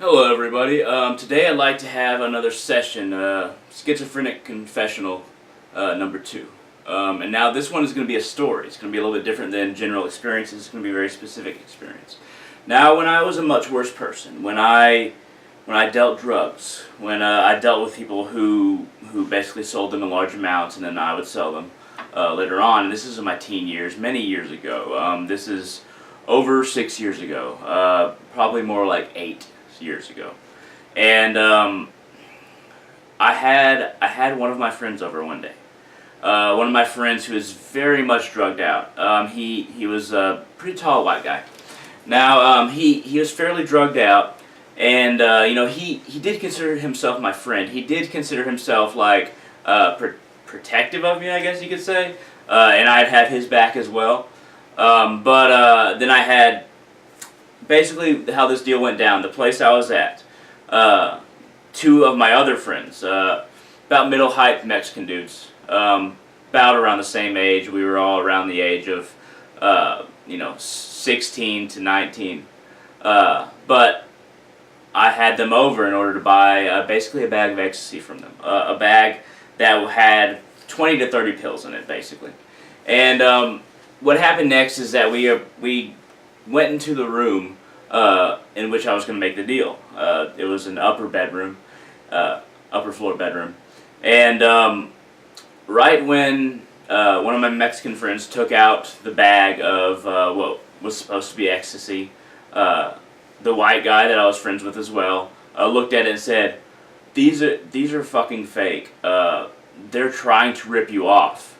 Hello everybody. Today I'd like to have another session, Schizophrenic Confessional number 2. And now this one is going to be a story. It's going to be a little bit different than general experiences. It's going to be a very specific experience. Now, when I was a much worse person, when I dealt drugs, when I dealt with people who basically sold them in large amounts and then I would sell them later on, and this is in my teen years, many years ago. This is over 6 years ago, probably more like 8 years ago, and I had one of my friends over one day. One of my friends who was very much drugged out. He was a pretty tall white guy. Now he was fairly drugged out, and he did consider himself my friend. He did consider himself like protective of me, I guess you could say, and I'd have his back as well. But then I had. Basically, how this deal went down, the place I was at, two of my other friends, about middle height Mexican dudes, about around the same age. We were all around the age of, 16 to 19. But I had them over in order to buy basically a bag of ecstasy from them, a bag that had 20 to 30 pills in it, basically. And what happened next is that we went into the room in which I was going to make the deal. It was an upper floor bedroom. And right when one of my Mexican friends took out the bag of what was supposed to be ecstasy, the white guy that I was friends with as well looked at it and said, these are fucking fake. They're trying to rip you off.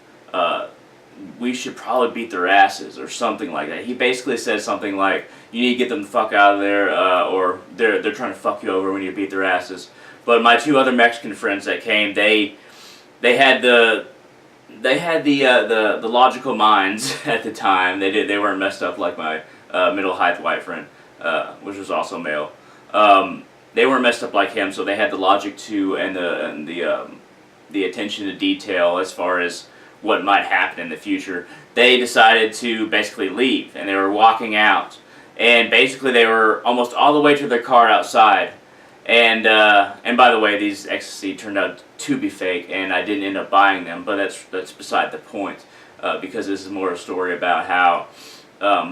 We should probably beat their asses or something like that. He basically said something like, you need to get them the fuck out of there, or they're trying to fuck you over when you beat their asses. But my two other Mexican friends that came, they had the logical minds at the time. They weren't messed up like my middle height white friend, which was also male. They weren't messed up like him, so they had the logic too and the attention to detail as far as what might happen in the future. They decided to basically leave, and they were walking out, and basically they were almost all the way to their car outside, and by the way, these ecstasy turned out to be fake, and I didn't end up buying them, but that's beside the point, because this is more a story about how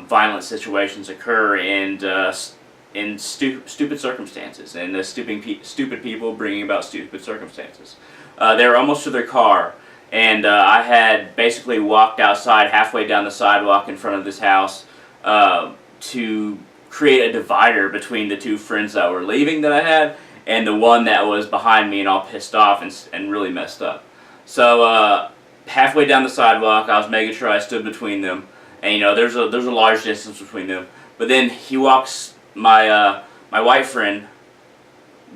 violent situations occur in stupid circumstances, and stupid people bringing about stupid circumstances. They were almost to their car, and I had basically walked outside halfway down the sidewalk in front of this house to create a divider between the two friends that were leaving that I had and the one that was behind me and all pissed off and really messed up. So halfway down the sidewalk, I was making sure I stood between them, and there's a large distance between them. But then he walks, my white friend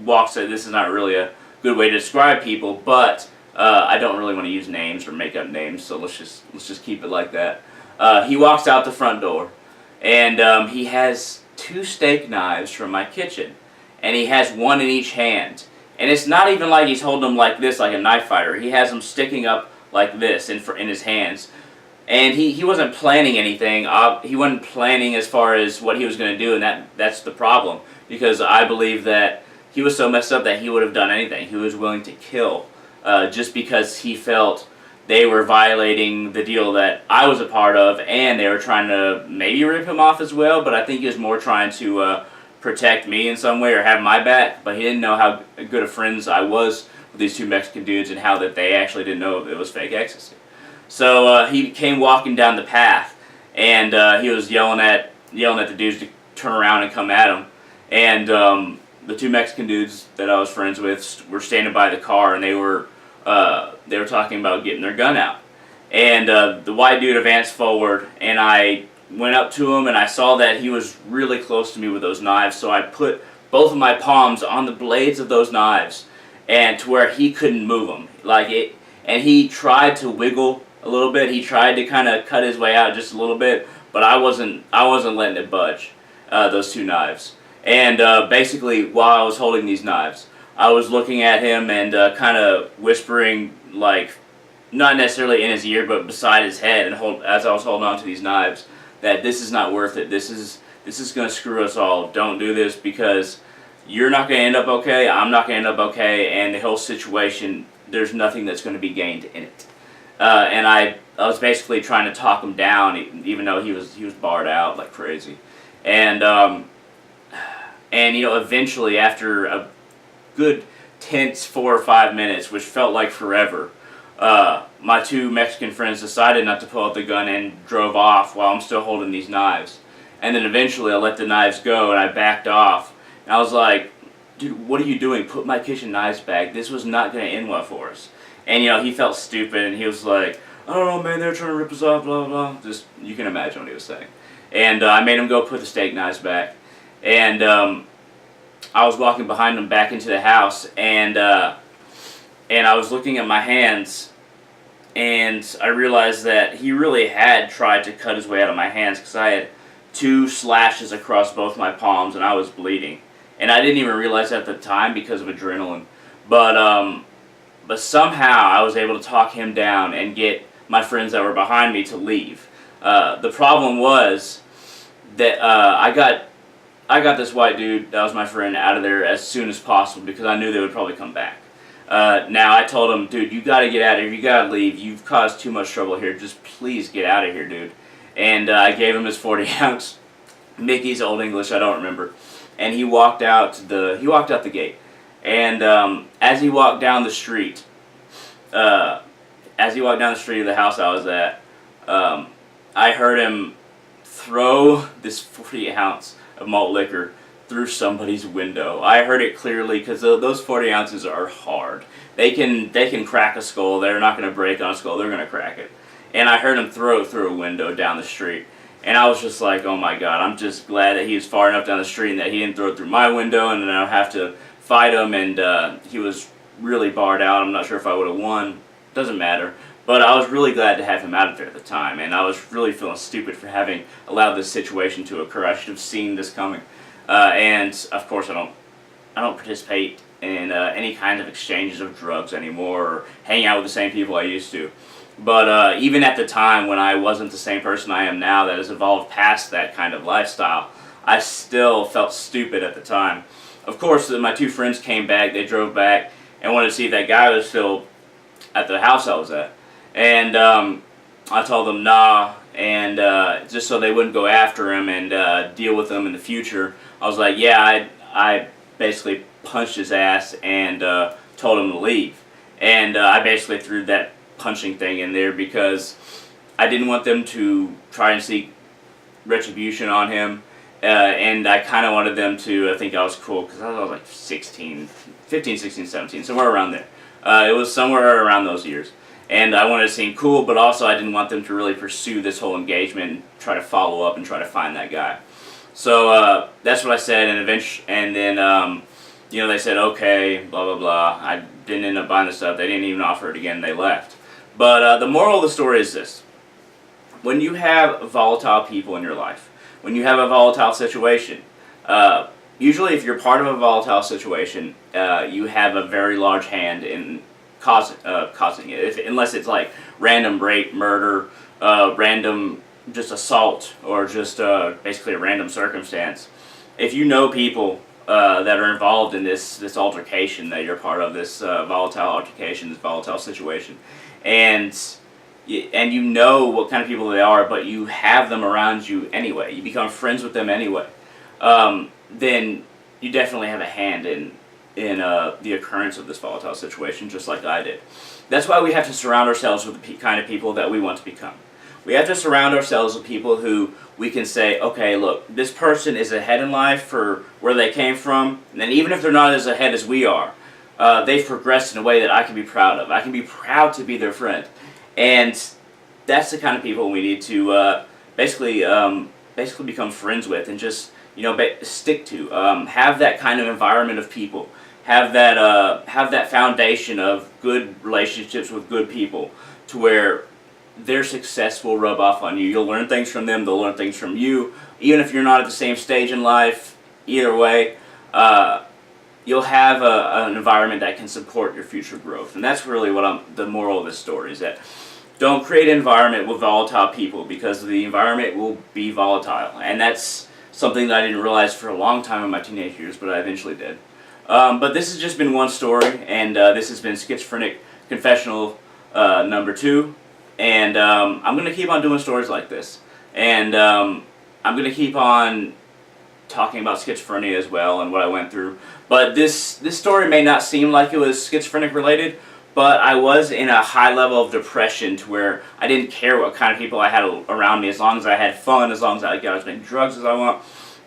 walks. This is not really a good way to describe people, but I don't really want to use names or make up names, so let's just keep it like that. He walks out the front door, and he has 2 steak knives from my kitchen, and he has one in each hand. And it's not even like he's holding them like this, like a knife fighter. He has them sticking up like this in his hands. And he wasn't planning anything. He wasn't planning as far as what he was going to do, and that's the problem. Because I believe that he was so messed up that he would have done anything. He was willing to kill. Just because he felt they were violating the deal that I was a part of, and they were trying to maybe rip him off as well, but I think he was more trying to protect me in some way or have my back, but he didn't know how good of friends I was with these 2 Mexican dudes and how that they actually didn't know it was fake ecstasy. So he came walking down the path, and he was yelling at the dudes to turn around and come at him, and the 2 Mexican dudes that I was friends with were standing by the car, and they were talking about getting their gun out. And the white dude advanced forward, and I went up to him, and I saw that he was really close to me with those knives, so I put both of my palms on the blades of those knives, and to where he couldn't move them. And he tried to wiggle a little bit. He tried to kind of cut his way out just a little bit, but I wasn't letting it budge, those 2 knives. And basically, while I was holding these knives, I was looking at him and kind of whispering, like, not necessarily in his ear, but beside his head, and as I was holding on to these knives, that this is not worth it. This is going to screw us all. Don't do this, because you're not going to end up okay, I'm not going to end up okay, and the whole situation, there's nothing that's going to be gained in it. And I was basically trying to talk him down, even though he was barred out like crazy. And eventually, after a good tense 4 or 5 minutes, which felt like forever, my two Mexican friends decided not to pull out the gun and drove off while I'm still holding these knives. And then eventually I let the knives go and I backed off. And I was like, dude, what are you doing? Put my kitchen knives back. This was not going to end well for us. And, he felt stupid and he was like, I don't know, man, they're trying to rip us off, blah, blah, blah. Just, you can imagine what he was saying. And I made him go put the steak knives back. And I was walking behind him back into the house, and I was looking at my hands, and I realized that he really had tried to cut his way out of my hands, because I had 2 slashes across both my palms, and I was bleeding. And I didn't even realize that at the time because of adrenaline. But somehow I was able to talk him down and get my friends that were behind me to leave. The problem was that I got this white dude, that was my friend, out of there as soon as possible because I knew they would probably come back. Now I told him, dude, you gotta get out of here, you gotta leave, you've caused too much trouble here, just please get out of here, dude. And I gave him his 40 ounce, Mickey's Old English, I don't remember. And he walked out the gate. And as he walked down the street, of the house I was at, I heard him throw this 40 ounce of malt liquor through somebody's window. I heard it clearly because those 40 ounces are hard. They can crack a skull. They're not going to break on a skull. They're going to crack it. And I heard him throw it through a window down the street. And I was just like, oh my God, I'm just glad that he was far enough down the street and that he didn't throw it through my window and then I don't have to fight him. And he was really barred out. I'm not sure if I would have won. Doesn't matter. But I was really glad to have him out of there at the time, and I was really feeling stupid for having allowed this situation to occur. I should have seen this coming. And of course, I don't participate in any kind of exchanges of drugs anymore, or hang out with the same people I used to. But even at the time when I wasn't the same person I am now, that has evolved past that kind of lifestyle, I still felt stupid at the time. Of course, my 2 friends came back. They drove back and wanted to see if that guy was still at the house I was at. And I told them nah, and just so they wouldn't go after him and deal with him in the future, I was like, yeah, I basically punched his ass and told him to leave. And I basically threw that punching thing in there because I didn't want them to try and seek retribution on him. And I kind of wanted them to think I was cool because I was like 15, 16, 17, somewhere around there. It was somewhere around those years. And I wanted to seem cool, but also I didn't want them to really pursue this whole engagement and try to follow up and try to find that guy. So that's what I said, and then they said, okay, blah, blah, blah. I didn't end up buying the stuff. They didn't even offer it again. They left. But the moral of the story is this. When you have volatile people in your life, when you have a volatile situation, usually if you're part of a volatile situation, you have a very large hand in causing it, unless it's like random rape, murder, random just assault, or just basically a random circumstance. If you know people that are involved in this altercation, that you're part of this volatile altercation, this volatile situation, and you know what kind of people they are, but you have them around you anyway, you become friends with them anyway, then you definitely have a hand in the occurrence of this volatile situation, just like I did. That's why we have to surround ourselves with the kind of people that we want to become. We have to surround ourselves with people who we can say, okay, look, this person is ahead in life for where they came from, and then even if they're not as ahead as we are, they've progressed in a way that I can be proud of. I can be proud to be their friend. And that's the kind of people we need to basically become friends with and just stick to. Have that kind of environment of people. Have that foundation of good relationships with good people, to where their success will rub off on you. You'll learn things from them. They'll learn things from you. Even if you're not at the same stage in life, either way, you'll have an environment that can support your future growth. And that's really the moral of this story is that don't create an environment with volatile people, because the environment will be volatile. And that's something that I didn't realize for a long time in my teenage years, but I eventually did. But this has just been one story, and this has been Schizophrenic Confessional number 2. And I'm going to keep on doing stories like this. And I'm going to keep on talking about schizophrenia as well and what I went through. But this story may not seem like it was schizophrenic related, but I was in a high level of depression to where I didn't care what kind of people I had around me, as long as I had fun, as long as I got as many drugs as I want.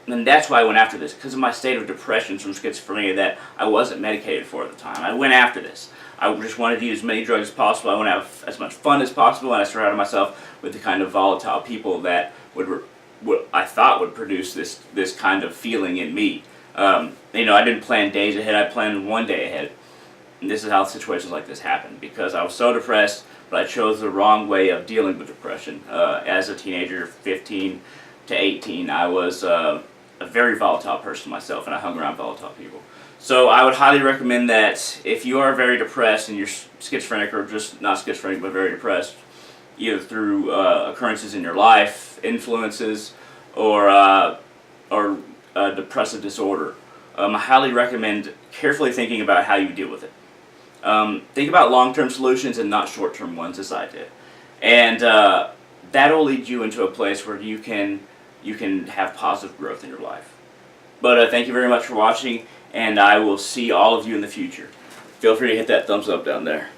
And that's why I went after this, because of my state of depression from schizophrenia that I wasn't medicated for at the time. I went after this. I just wanted to use as many drugs as possible. I wanted to have as much fun as possible, and I surrounded myself with the kind of volatile people that what I thought would produce this kind of feeling in me. I didn't plan days ahead. I planned one day ahead. And this is how situations like this happen, because I was so depressed, but I chose the wrong way of dealing with depression. As a teenager, 15 to 18, I was a very volatile person myself, and I hung around volatile people. So I would highly recommend that if you are very depressed and you're schizophrenic, or just not schizophrenic but very depressed, either through occurrences in your life, influences, or depressive disorder, I highly recommend carefully thinking about how you deal with it. Think about long-term solutions and not short-term ones, as I did. And that'll lead you into a place where you can have positive growth in your life. But thank you very much for watching, and I will see all of you in the future. Feel free to hit that thumbs up down there.